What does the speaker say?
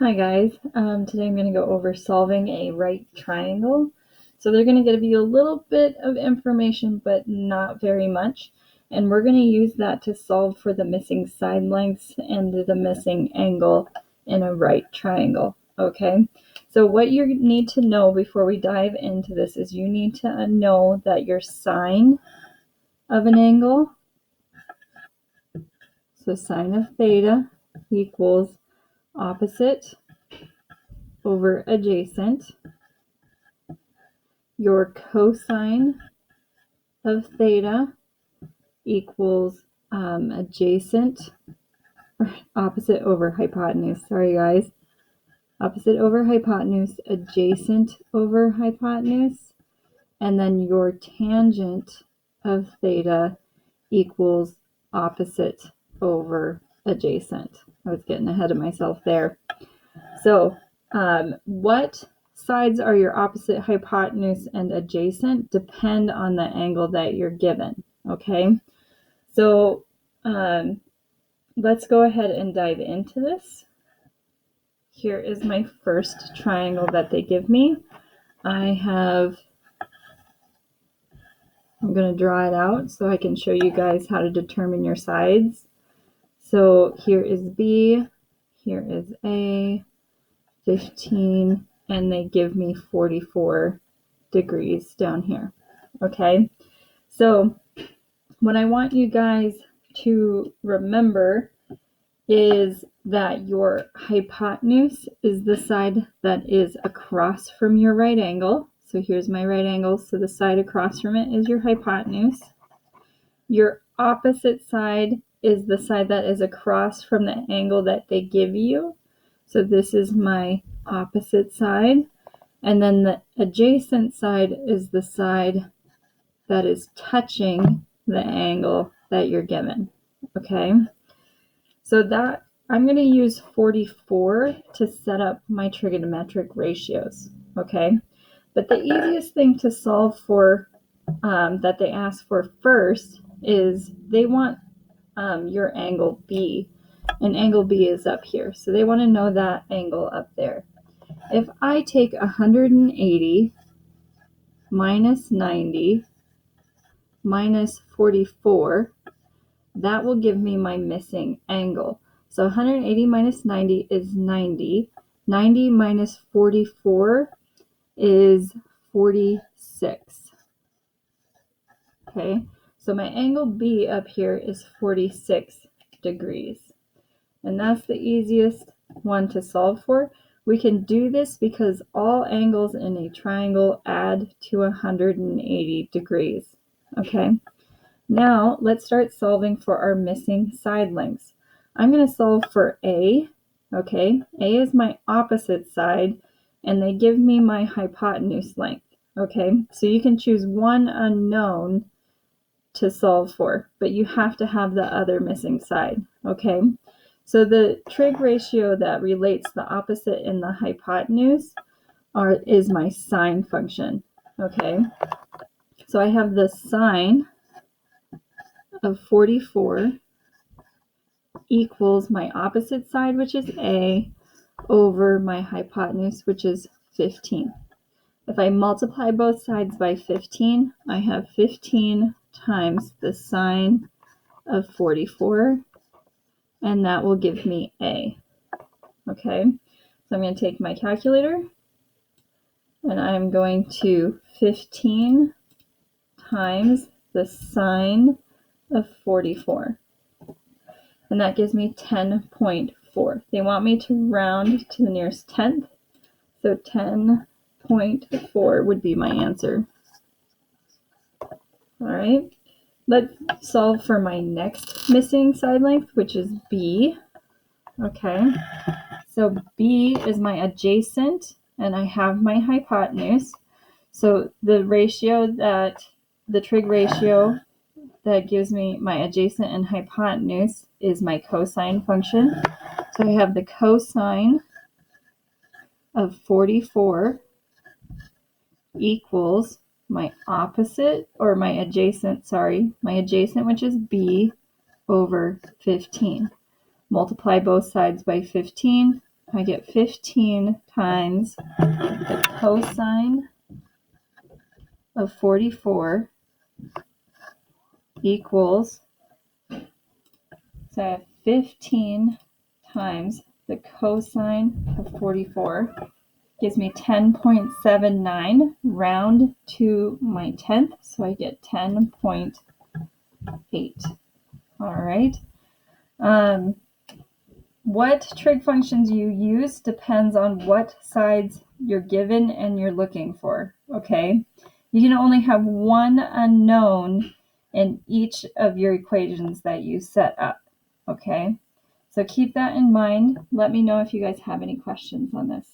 Hi guys, today I'm going to go over solving a right triangle. So they're going to give you a little bit of information, but not very much. And we're going to use that to solve for the missing side lengths and the missing angle in a right triangle. Okay, so what you need to know before we dive into this is you need to know that your sine of an angle, so sine of theta equals opposite over adjacent. Your cosine of theta equals adjacent, or opposite over hypotenuse. Sorry guys. Opposite over hypotenuse, adjacent over hypotenuse. And then your tangent of theta equals opposite over adjacent. I was getting ahead of myself there. So what sides are your opposite, hypotenuse, and adjacent depend on the angle that you're given, okay? So let's go ahead and dive into this. Here is my first triangle that they give me. I'm going to draw it out so I can show you guys how to determine your sides. So here is B, here is A, 15, and they give me 44 degrees down here. Okay, so what I want you guys to remember is that your hypotenuse is the side that is across from your right angle. So here's my right angle, so the side across from it is your hypotenuse. Your opposite side is the side that is across from the angle that they give you. So this is my opposite side. And then the adjacent side is the side that is touching the angle that you're given. Okay, so that I'm going to use 44 to set up my trigonometric ratios. Okay, but the easiest thing to solve for that they ask for first is they want your angle B, and angle B is up here. So they want to know that angle up there. If I take 180 minus 90 minus 44, that will give me my missing angle. So 180 minus 90 is 90. 90 minus 44 is 46. Okay, so my angle B up here is 46 degrees. And that's the easiest one to solve for. We can do this because all angles in a triangle add to 180 degrees. Okay, now let's start solving for our missing side lengths. I'm going to solve for A. Okay, A is my opposite side, and they give me my hypotenuse length. Okay, so you can choose one unknown to solve for, but you have to have the other missing side. Okay, so the trig ratio that relates the opposite and the hypotenuse is my sine function. Okay, so I have the sine of 44 equals my opposite side, which is A, over my hypotenuse, which is 15. If I multiply both sides by 15, I have 15 times the sine of 44, and that will give me A. Okay, so I'm going to take my calculator, and I'm going to 15 times the sine of 44. And that gives me 10.4. They want me to round to the nearest tenth, so 10.4 would be my answer. All right, let's solve for my next missing side length, which is B. Okay, so B is my adjacent, and I have my hypotenuse. So the trig ratio that gives me my adjacent and hypotenuse is my cosine function. So I have the cosine of 44 equals my opposite, or my adjacent, which is B, over 15. Multiply both sides by 15, I get 15 times the cosine of 44 equals, so I have 15 times the cosine of 44 gives me 10.79, round to my 10th, so I get 10.8. All right. What trig functions you use depends on what sides you're given and you're looking for, okay? You can only have one unknown in each of your equations that you set up, okay? So keep that in mind. Let me know if you guys have any questions on this.